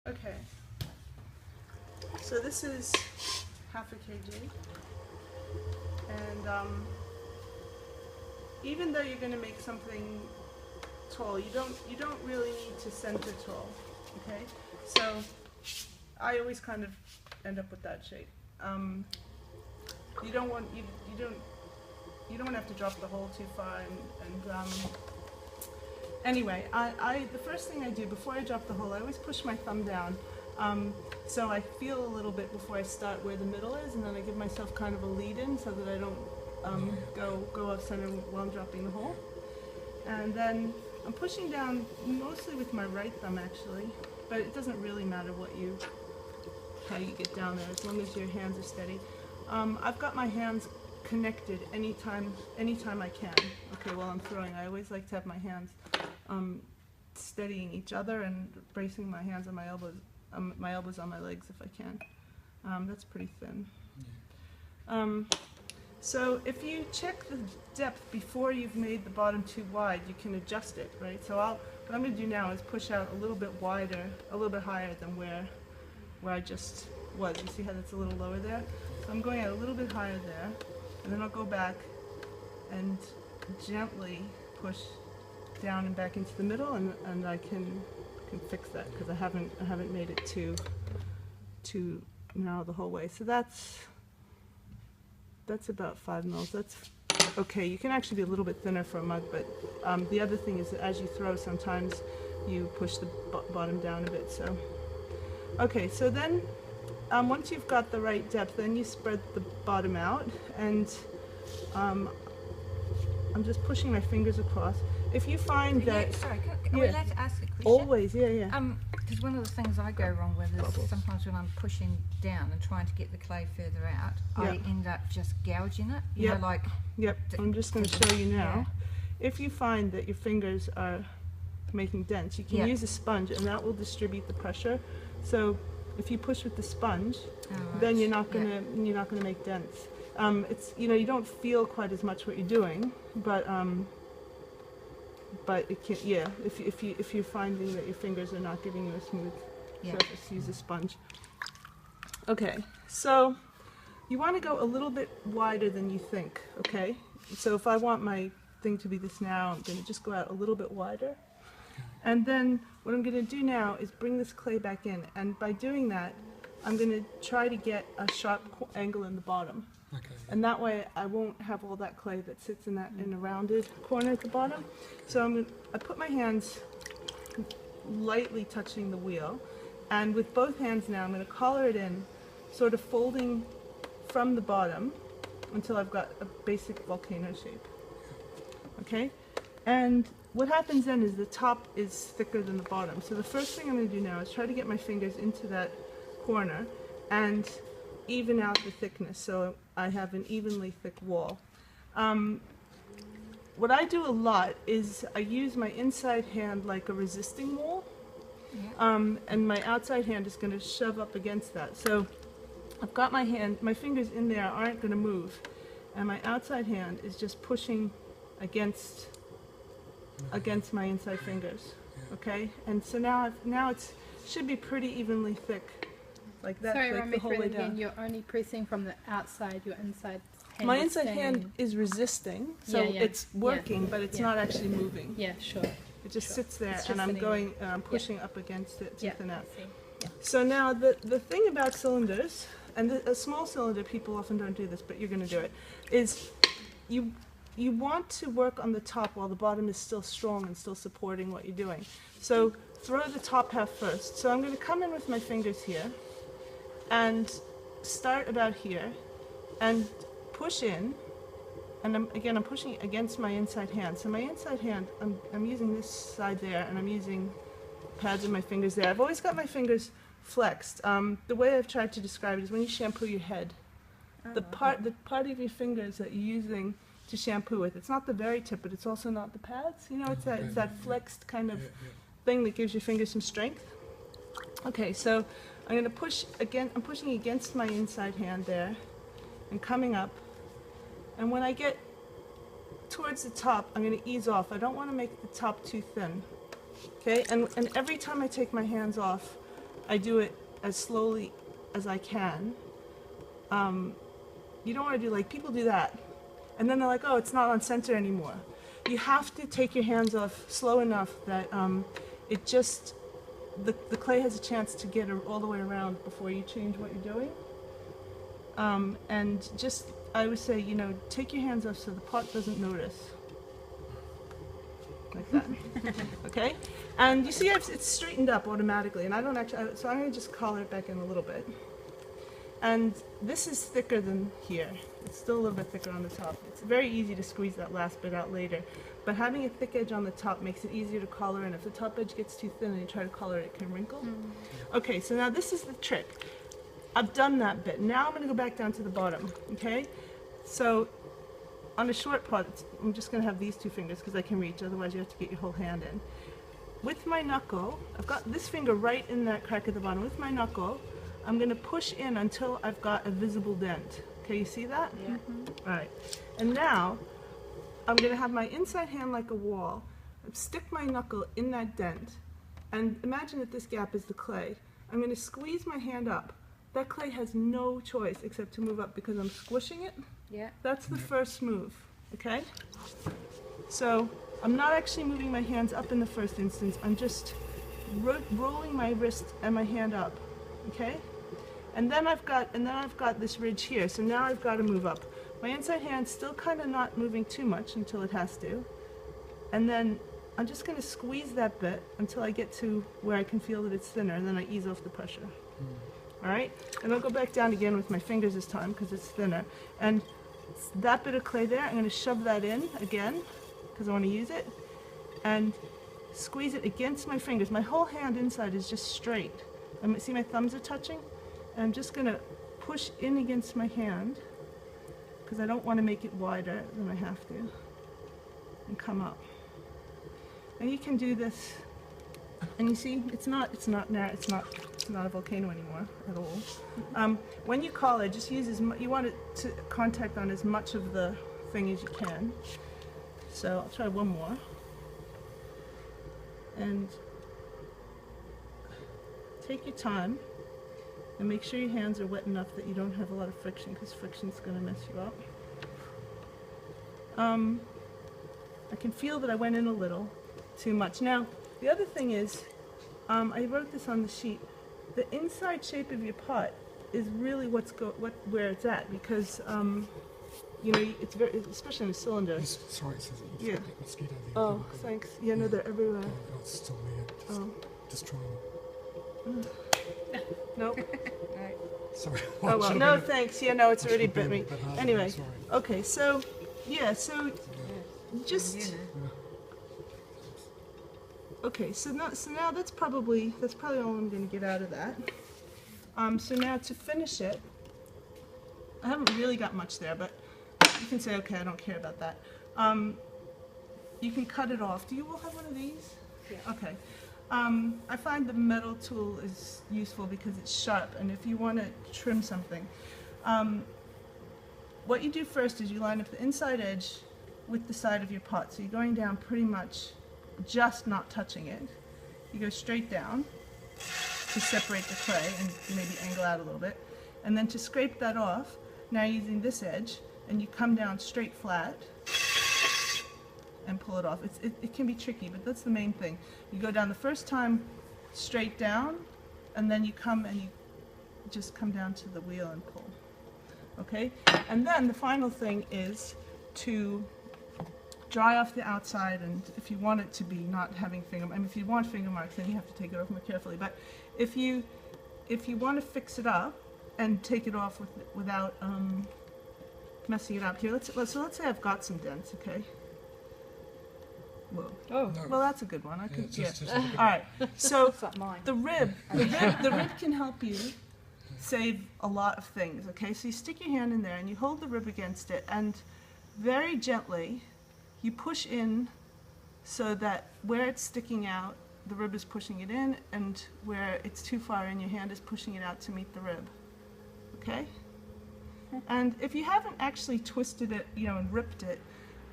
Okay, so this is half a kg, and even though you're going to make something tall, you don't really need to center tall. Okay, so I always kind of end up with that shape. You don't want to have to drop the hole too far, and anyway, the first thing I do before I drop the hole, I always push my thumb down, so I feel a little bit before I start where the middle is, and then I give myself kind of a lead in so that I don't go off center while I'm dropping the hole. And then I'm pushing down mostly with my right thumb actually, but it doesn't really matter how you get down there as long as your hands are steady. I've got my hands connected anytime I can. Okay, while I'm throwing, I always like to have my hands steadying each other and bracing my hands on my elbows on my legs if I can. That's pretty thin. Yeah. So if you check the depth before you've made the bottom too wide, you can adjust it, right? So what I'm going to do now is push out a little bit wider, a little bit higher than where I just was. You see how that's a little lower there? So I'm going out a little bit higher there, and then I'll go back and gently push down and back into the middle, and I can fix that because I haven't made it too narrow the whole way. So that's about 5 mils. That's okay. You can actually be a little bit thinner for a mug, but the other thing is that as you throw, sometimes you push the bottom down a bit. So okay, so then once you've got the right depth, then you spread the bottom out, and I'm just pushing my fingers across. If you find that... Sorry, are we allowed to ask a question? Always, yeah. Because one of the things I go wrong with is sometimes when I'm pushing down and trying to get the clay further out, I end up just gouging it. You know, like... Yep, I'm just going to show you now. Yeah. If you find that your fingers are making dents, you can use a sponge, and that will distribute the pressure. So if you push with the sponge, then you're not going to make dents. It's, you don't feel quite as much what you're doing, but it can, if you're finding that your fingers are not giving you a smooth surface, use a sponge. Okay, so you want to go a little bit wider than you think. Okay, so if I want my thing to be this narrow, I'm going to just go out a little bit wider, and then what I'm going to do now is bring this clay back in, and by doing that, I'm going to try to get a sharp angle in the bottom. Okay. And that way I won't have all that clay that sits in a rounded corner at the bottom. So I put my hands lightly touching the wheel, and with both hands now I'm going to collar it in, sort of folding from the bottom until I've got a basic volcano shape. Okay? And what happens then is the top is thicker than the bottom. So the first thing I'm going to do now is try to get my fingers into that corner and even out the thickness so I have an evenly thick wall. What I do a lot is I use my inside hand like a resisting wall, and my outside hand is going to shove up against that. So I've got my fingers in there aren't going to move, and my outside hand is just pushing against my inside fingers. Okay, and so now it should be pretty evenly thick. Like that. Sorry, like the whole way down. You're only pressing from the outside, your inside hand. My inside hand is resisting, so it's working, but it's not actually moving. Yeah, sure. It just sits there, and I'm pushing up against it to thin out. Yeah. So now the thing about cylinders, and a small cylinder, people often don't do this, but you're going to do it, is you want to work on the top while the bottom is still strong and still supporting what you're doing. So throw the top half first. So I'm going to come in with my fingers here and start about here and push in, and I'm pushing against my inside hand. So my inside hand, I'm using this side there, and I'm using pads of my fingers there. I've always got my fingers flexed. The way I've tried to describe it is when you shampoo your head, the part of your fingers that you're using to shampoo with, it's not the very tip, but it's also not the pads. It's that flexed kind of thing that gives your fingers some strength. Okay, so I'm going to push again. I'm pushing against my inside hand there and coming up. And when I get towards the top, I'm going to ease off. I don't want to make the top too thin. Okay, and every time I take my hands off, I do it as slowly as I can. You don't want to do like, people do that. And then they're like, oh, it's not on center anymore. You have to take your hands off slow enough that it just, the clay has a chance to get all the way around before you change what you're doing. And just, I would say, you know, take your hands off so the pot doesn't notice. Like that. Okay? And you see it's straightened up automatically, and I don't actually, so I'm going to just color it back in a little bit. And this is thicker than here. It's still a little bit thicker on the top. It's very easy to squeeze that last bit out later. But having a thick edge on the top makes it easier to color, and if the top edge gets too thin and you try to color it, it can wrinkle. Okay, so now this is the trick. I've done that bit. Now I'm going to go back down to the bottom, okay? So on a short pot, I'm just going to have these two fingers because I can reach, otherwise you have to get your whole hand in. With my knuckle, I've got this finger right in that crack at the bottom. With my knuckle, I'm going to push in until I've got a visible dent. Okay, you see that? Yeah. All right. And now, I'm going to have my inside hand like a wall, stick my knuckle in that dent, and imagine that this gap is the clay. I'm going to squeeze my hand up. That clay has no choice except to move up because I'm squishing it. Yeah. That's the first move, okay? So, I'm not actually moving my hands up in the first instance, I'm just rolling my wrist and my hand up, okay? And then I've got this ridge here, so now I've got to move up. My inside hand's still kind of not moving too much until it has to. And then I'm just going to squeeze that bit until I get to where I can feel that it's thinner, and then I ease off the pressure. All right? And I'll go back down again with my fingers this time because it's thinner. And that bit of clay there, I'm going to shove that in again because I want to use it. And squeeze it against my fingers. My whole hand inside is just straight. See my thumbs are touching? And I'm just going to push in against my hand because I don't want to make it wider than I have to, and come up. And you can do this, and you see, it's not a volcano anymore at all. When you color, just use you want it to contact on as much of the thing as you can. So I'll try one more, and take your time. And make sure your hands are wet enough that you don't have a lot of friction, because friction's going to mess you up. I can feel that I went in a little too much. Now, the other thing is, I wrote this on the sheet, the inside shape of your pot is really where it's at, because, you know, it's very, especially in a cylinder. Sorry, Suzy. Yeah. Mosquito there. Oh, thanks. Yeah, no, they're everywhere. Oh, it's still there. Just try and... Nope. Right. Sorry. Oh well, no thanks. Yeah, no, it's already bit me. Anyway, sorry. okay, so, yeah, so just... Okay, so now that's probably all I'm going to get out of that. So now to finish it, I haven't really got much there, but you can say, okay, I don't care about that. You can cut it off. Do you all have one of these? Yeah. Okay. I find the metal tool is useful because it's sharp, and if you want to trim something, what you do first is you line up the inside edge with the side of your pot. So you're going down pretty much just not touching it. You go straight down to separate the clay and maybe angle out a little bit. And then to scrape that off, now using this edge, and you come down straight flat and pull it off. It can be tricky, but that's the main thing. You go down the first time straight down, and then you come and you just come down to the wheel and pull. Okay? And then the final thing is to dry off the outside, and if you want it to be not having finger, I mean, if you want finger marks, then you have to take it off more carefully. But if you want to fix it up and take it off without messing it up, here, let's say I've got some dents, okay? Whoa. Oh. No. Well, that's a good one. I could, just All right. So It's like mine. the rib can help you save a lot of things. Okay, so you stick your hand in there and you hold the rib against it, and very gently you push in so that where it's sticking out, the rib is pushing it in, and where it's too far in, your hand is pushing it out to meet the rib. Okay? And if you haven't actually twisted it, you know, and ripped it,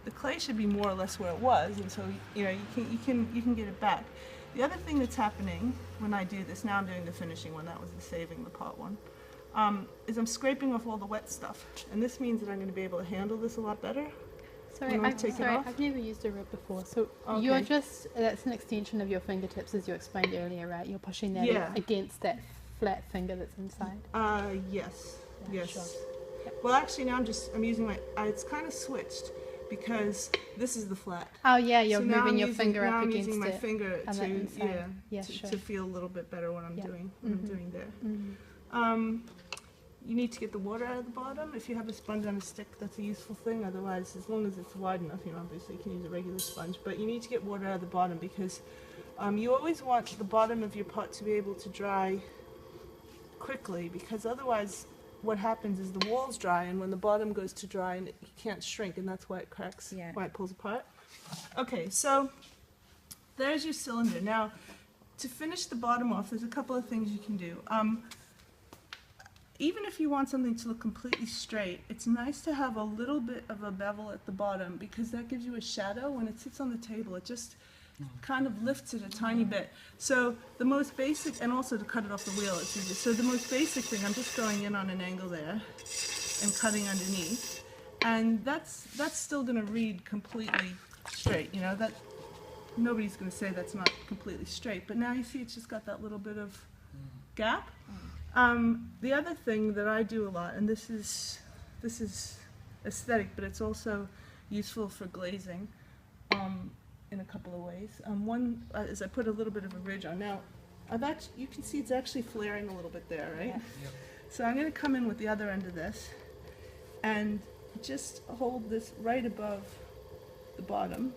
the clay should be more or less where it was, and so you know you can get it back. The other thing that's happening when I do this, now I'm doing the finishing one, that was the saving the pot one, is I'm scraping off all the wet stuff. And this means that I'm going to be able to handle this a lot better. Sorry, You want to take it off? I've never used a rib before. So Okay. you're just, that's an extension of your fingertips as you explained earlier, right? You're pushing that Yeah. against that flat finger that's inside. Yes, Yeah, yes. sure. Yep. Well, actually now I'm using my, it's kind of switched because this is the flat. Oh yeah, you're So now moving I'm your using, finger now up I'm against using my it. finger on that inside. Yeah, to, sure. to feel a little bit better what I'm Yeah. doing, what I'm Mhm. doing there. Mhm. You need to get the water out of the bottom. If you have a sponge on a stick, that's a useful thing. Otherwise, as long as it's wide enough, you know, obviously you can use a regular sponge. But you need to get water out of the bottom because you always want the bottom of your pot to be able to dry quickly, because otherwise what happens is the walls dry, and when the bottom goes to dry, and it can't shrink, and that's why it cracks, Yeah. why it pulls apart. Okay, so there's your cylinder. Now, to finish the bottom off, there's a couple of things you can do. Even if you want something to look completely straight, it's nice to have a little bit of a bevel at the bottom, because that gives you a shadow. When it sits on the table, it just kind of lifts it a tiny bit. So the most basic, and also to cut it off the wheel, it's easy. So the most basic thing, I'm just going in on an angle there and cutting underneath, and that's still going to read completely straight. You know, that nobody's going to say that's not completely straight, but now you see it's just got that little bit of gap. The other thing that I do a lot, and this is aesthetic, but it's also useful for glazing in a couple of ways. One is I put a little bit of a ridge on. Now, you can see it's actually flaring a little bit there, right? Yeah. So I'm going to come in with the other end of this and just hold this right above the bottom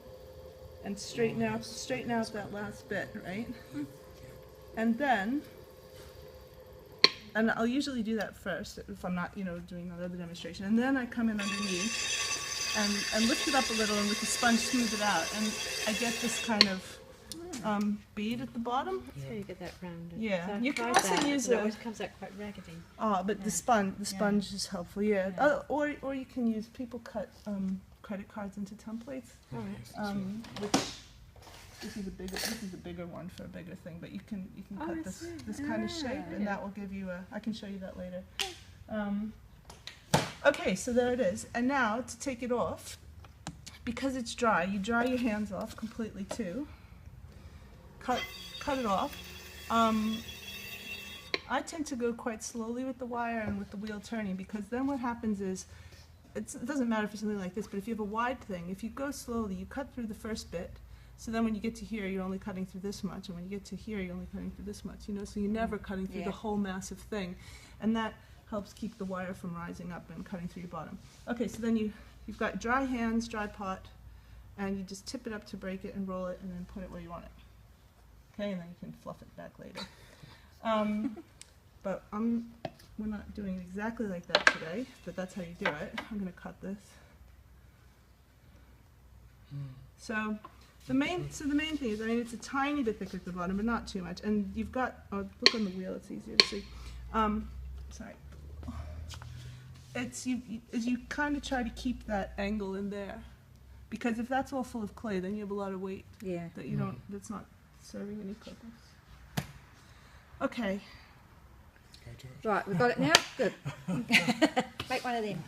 and straighten out that last bit, right? And then, and I'll usually do that first if I'm not, you know, doing another demonstration. And then I come in underneath and lift it up a little, and with the sponge smooth it out. And I get this kind of bead at the bottom. That's how you get that rounded. Yeah. So I've You can tried also that, use but it a- always comes out quite raggedy. Oh, but the sponge is helpful, yeah. Yeah. Or you can use, people cut credit cards into templates, All right. which this is a bigger one for a bigger thing, but you can Oh, cut I this see. kind of shape, and Yeah. that will give you I can show you that later. Okay, so there it is. And now to take it off, because it's dry, you dry your hands off completely too. Cut it off. I tend to go quite slowly with the wire and with the wheel turning, because then what happens is, it doesn't matter for something like this, but if you have a wide thing, if you go slowly, you cut through the first bit, so then when you get to here, you're only cutting through this much, and when you get to here, you're only cutting through this much, you know, so you're never cutting through Yeah. the whole massive thing, and that helps keep the wire from rising up and cutting through your bottom. Okay, so then you've got dry hands, dry pot, and you just tip it up to break it and roll it, and then put it where you want it. Okay, and then you can fluff it back later. But we're not doing it exactly like that today, but that's how you do it. I'm going to cut this. So the main thing is, I mean, it's a tiny bit thicker at the bottom, but not too much. And you've got, look on the wheel, it's easier to see. Sorry. It's you kind of try to keep that angle in there, because if that's all full of clay, then you have a lot of weight Yeah. that you don't, that's not serving any purpose. Okay. Go to it. Right, we've got it now? Good. Make one of them.